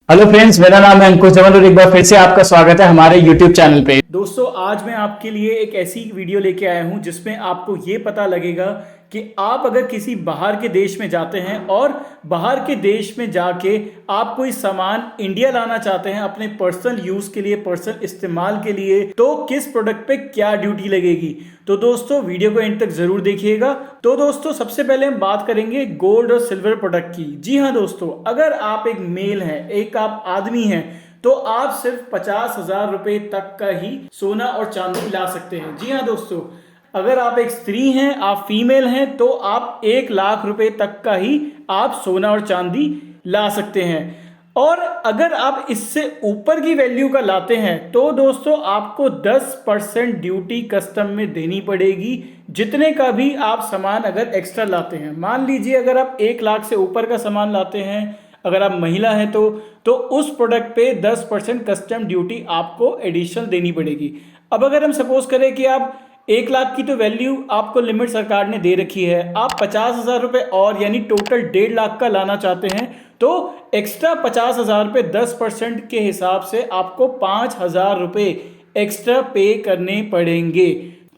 Hello friends, मेरा नाम है अंकुश जमल और एक बार फिर से आपका स्वागत है हमारे यूट्यूब चैनल पे। दोस्तों, आज मैं आपके लिए एक ऐसी वीडियो लेके आया हूं जिसमें आपको ये पता लगेगा कि आप अगर किसी बाहर के देश में जाते हैं और बाहर के देश में जाके आप कोई सामान इंडिया लाना चाहते हैं अपने पर्सनल यूज के लिए, पर्सनल इस्तेमाल के लिए, तो किस प्रोडक्ट पे क्या ड्यूटी लगेगी। तो दोस्तों, वीडियो को एंड तक जरूर देखिएगा। तो दोस्तों, सबसे पहले हम बात करेंगे गोल्ड और सिल्वर प्रोडक्ट की। जी हाँ दोस्तों, अगर आप एक मेल हैं, एक आप आदमी हैं, तो आप सिर्फ 50,000 रुपए तक का ही सोना और चांदी ला सकते हैं। जी हाँ दोस्तों, अगर आप एक स्त्री हैं, आप फीमेल हैं, तो आप 1,00,000 रुपए तक का ही आप सोना और चांदी ला सकते हैं। और अगर आप इससे ऊपर की वैल्यू का लाते हैं तो दोस्तों आपको 10% ड्यूटी कस्टम में देनी पड़ेगी, जितने का भी आप सामान अगर एक्स्ट्रा लाते हैं। मान लीजिए अगर आप 1,00,000 से ऊपर का सामान लाते हैं, अगर आप महिला हैं तो उस प्रोडक्ट पे 10% कस्टम ड्यूटी आपको एडिशनल देनी पड़ेगी। अब अगर हम सपोज करें कि आप 1,00,000 की तो वैल्यू आपको लिमिट सरकार ने दे रखी है, आप 50,000 रुपए और यानी टोटल 1,50,000 का लाना चाहते हैं, तो एक्स्ट्रा 50,000 रुपए 10% के हिसाब से आपको 5,000 रुपए एक्स्ट्रा पे करने पड़ेंगे।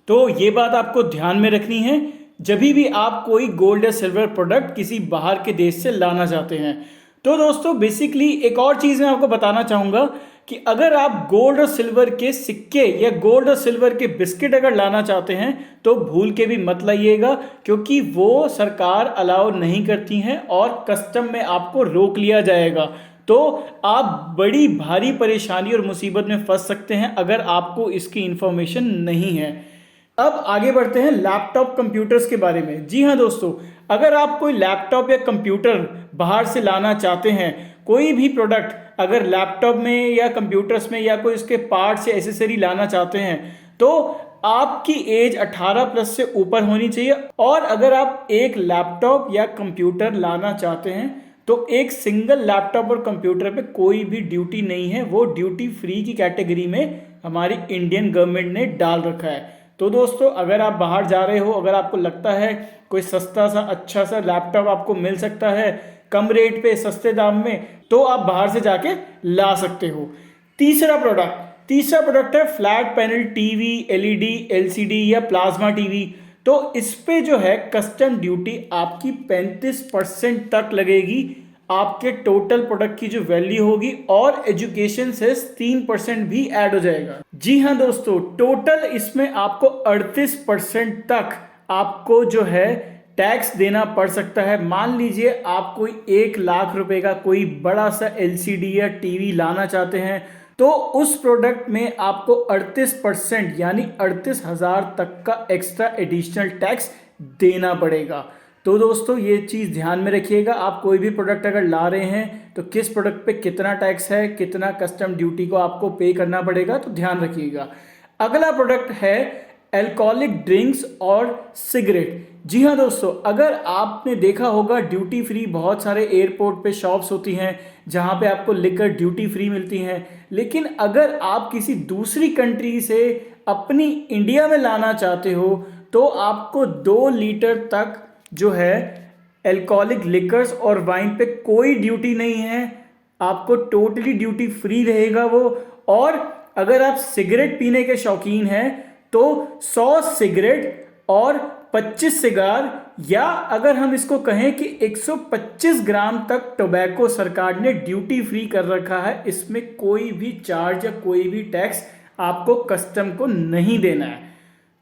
तो ये बात आपको ध्यान में रखनी है जब भी आप कोई गोल्ड या सिल्वर प्रोडक्ट किसी बाहर के देश से लाना चाहते हैं। तो दोस्तों, बेसिकली एक और चीज़ मैं आपको बताना चाहूँगा कि अगर आप गोल्ड और सिल्वर के सिक्के या गोल्ड और सिल्वर के बिस्किट अगर लाना चाहते हैं तो भूल के भी मत लाइएगा, क्योंकि वो सरकार अलाउ नहीं करती हैं और कस्टम में आपको रोक लिया जाएगा। तो आप बड़ी भारी परेशानी और मुसीबत में फंस सकते हैं अगर आपको इसकी इंफॉर्मेशन नहीं है। अब आगे बढ़ते हैं लैपटॉप कंप्यूटर्स के बारे में। जी हाँ दोस्तों, अगर आप कोई लैपटॉप या कंप्यूटर बाहर से लाना चाहते हैं, कोई भी प्रोडक्ट अगर लैपटॉप में या कंप्यूटर्स में या कोई उसके पार्ट्स या एसेसरी लाना चाहते हैं, तो आपकी एज 18 प्लस से ऊपर होनी चाहिए। और अगर आप एक लैपटॉप या कंप्यूटर लाना चाहते हैं तो एक सिंगल लैपटॉप और कंप्यूटर पे कोई भी ड्यूटी नहीं है, वो ड्यूटी फ्री की कैटेगरी में हमारी इंडियन गवर्नमेंट ने डाल रखा है। तो दोस्तों, अगर आप बाहर जा रहे हो, अगर आपको लगता है कोई सस्ता सा अच्छा सा लैपटॉप आपको मिल सकता है कम रेट पे, सस्ते दाम में, तो आप बाहर से जाके ला सकते हो। तीसरा प्रोडक्ट है flat panel TV, LED, LCD या प्लाज्मा टीवी। तो इस पे जो है कस्टम ड्यूटी आपकी 35% तक लगेगी आपके टोटल प्रोडक्ट की जो वैल्यू होगी, और एजुकेशन से 3% भी ऐड हो जाएगा। जी हाँ दोस्तों, टोटल इसमें आपको 38% तक आपको जो है टैक्स देना पड़ सकता है। मान लीजिए आप कोई 1,00,000 रुपए का कोई बड़ा सा एलसीडी या टीवी लाना चाहते हैं, तो उस प्रोडक्ट में आपको 38% यानी 38,000 तक का एक्स्ट्रा एडिशनल टैक्स देना पड़ेगा। तो दोस्तों, ये चीज़ ध्यान में रखिएगा, आप कोई भी प्रोडक्ट अगर ला रहे हैं तो किस प्रोडक्ट पे कितना टैक्स है, कितना कस्टम ड्यूटी को आपको पे करना पड़ेगा, तो ध्यान रखिएगा। अगला प्रोडक्ट है अल्कोहलिक ड्रिंक्स और सिगरेट। जी हाँ दोस्तों, अगर आपने देखा होगा ड्यूटी फ्री बहुत सारे एयरपोर्ट पे शॉप्स होती हैं जहाँ पे आपको लिकर ड्यूटी फ्री मिलती हैं, लेकिन अगर आप किसी दूसरी कंट्री से अपनी इंडिया में लाना चाहते हो तो आपको 2 लीटर तक जो है अल्कोहलिक लिकर्स और वाइन पे कोई ड्यूटी नहीं है, आपको टोटली ड्यूटी फ्री रहेगा वो। और अगर आप सिगरेट पीने के शौकीन हैं तो 100 सिगरेट और 25 सिगार, या अगर हम इसको कहें कि 125 ग्राम तक टोबैको सरकार ने ड्यूटी फ्री कर रखा है, इसमें कोई भी चार्ज या कोई भी टैक्स आपको कस्टम को नहीं देना है।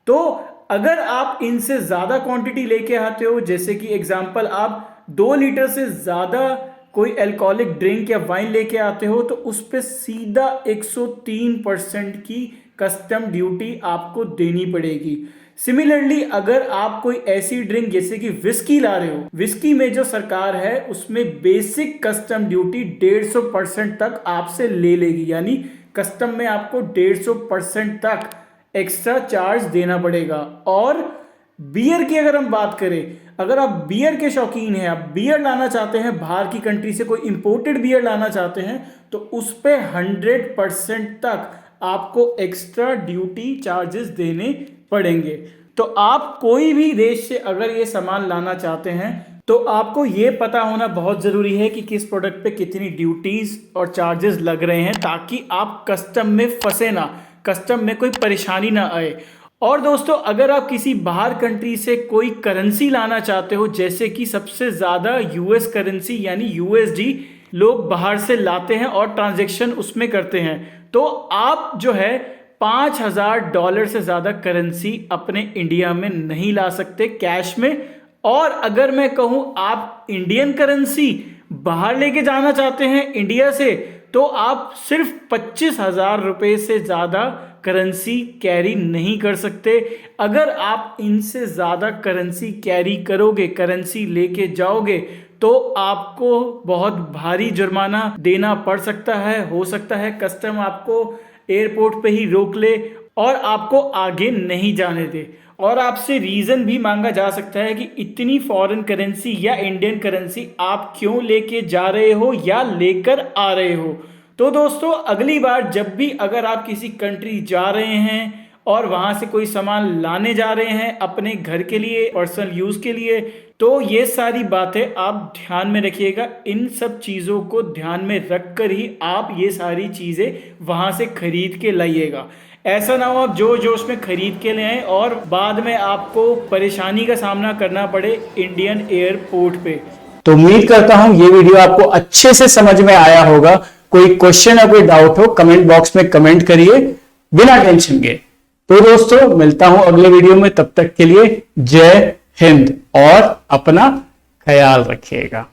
तो अगर आप इनसे ज़्यादा क्वांटिटी लेके आते हो, जैसे कि एग्जांपल आप 2 लीटर से ज़्यादा कोई अल्कोहलिक ड्रिंक या वाइन लेके आते हो, तो उस पर सीधा 103% की कस्टम ड्यूटी आपको देनी पड़ेगी। सिमिलरली अगर आप कोई ऐसी ड्रिंक जैसे कि विस्की ला रहे हो, विस्की में जो सरकार है उसमें बेसिक कस्टम ड्यूटी 150% तक आपसे ले लेगी, यानी कस्टम में आपको 150% तक एक्स्ट्रा चार्ज देना पड़ेगा। और बियर की अगर हम बात करें, अगर आप बियर के शौकीन हैं, आप बियर लाना चाहते हैं बाहर की कंट्री से, कोई इंपोर्टेड बियर लाना चाहते हैं, तो उस पे 100% तक आपको एक्स्ट्रा ड्यूटी चार्जेस देने पड़ेंगे। तो आप कोई भी देश से अगर ये सामान लाना चाहते हैं तो आपको ये पता होना बहुत ज़रूरी है कि किस प्रोडक्ट पे कितनी ड्यूटीज़ और चार्जेस लग रहे हैं, ताकि आप कस्टम में फंसे ना, कस्टम में कोई परेशानी ना आए। और दोस्तों, अगर आप किसी बाहर कंट्री से कोई करेंसी लाना चाहते हो, जैसे कि सबसे ज़्यादा यूएस करेंसी यानी यूएसडी लोग बाहर से लाते हैं और ट्रांजैक्शन उसमें करते हैं, तो आप जो है $5,000 से ज़्यादा करेंसी अपने इंडिया में नहीं ला सकते कैश में। और अगर मैं कहूँ आप इंडियन करेंसी बाहर लेके जाना चाहते हैं इंडिया से, तो आप सिर्फ 25,000 रुपये से ज़्यादा करेंसी कैरी नहीं कर सकते। अगर आप इनसे ज़्यादा करेंसी कैरी करोगे, करेंसी लेके जाओगे, तो आपको बहुत भारी जुर्माना देना पड़ सकता है। हो सकता है कस्टम आपको एयरपोर्ट पे ही रोक ले और आपको आगे नहीं जाने दे, और आपसे रीज़न भी मांगा जा सकता है कि इतनी फॉरेन करेंसी या इंडियन करेंसी आप क्यों लेके जा रहे हो या लेकर आ रहे हो। तो दोस्तों, अगली बार जब भी अगर आप किसी कंट्री जा रहे हैं और वहाँ से कोई सामान लाने जा रहे हैं अपने घर के लिए, पर्सनल यूज़ के लिए, तो ये सारी बातें आप ध्यान में रखिएगा। इन सब चीज़ों को ध्यान में रख कर ही आप ये सारी चीज़ें वहाँ से खरीद के लाइएगा। ऐसा ना हो आप जोश जोश में खरीद के ले आए और बाद में आपको परेशानी का सामना करना पड़े इंडियन एयरपोर्ट पे। तो उम्मीद करता हूं ये वीडियो आपको अच्छे से समझ में आया होगा। कोई क्वेश्चन या कोई डाउट हो, कमेंट बॉक्स में कमेंट करिए बिना टेंशन के। तो दोस्तों, मिलता हूं अगले वीडियो में, तब तक के लिए जय हिंद और अपना ख्याल रखिएगा।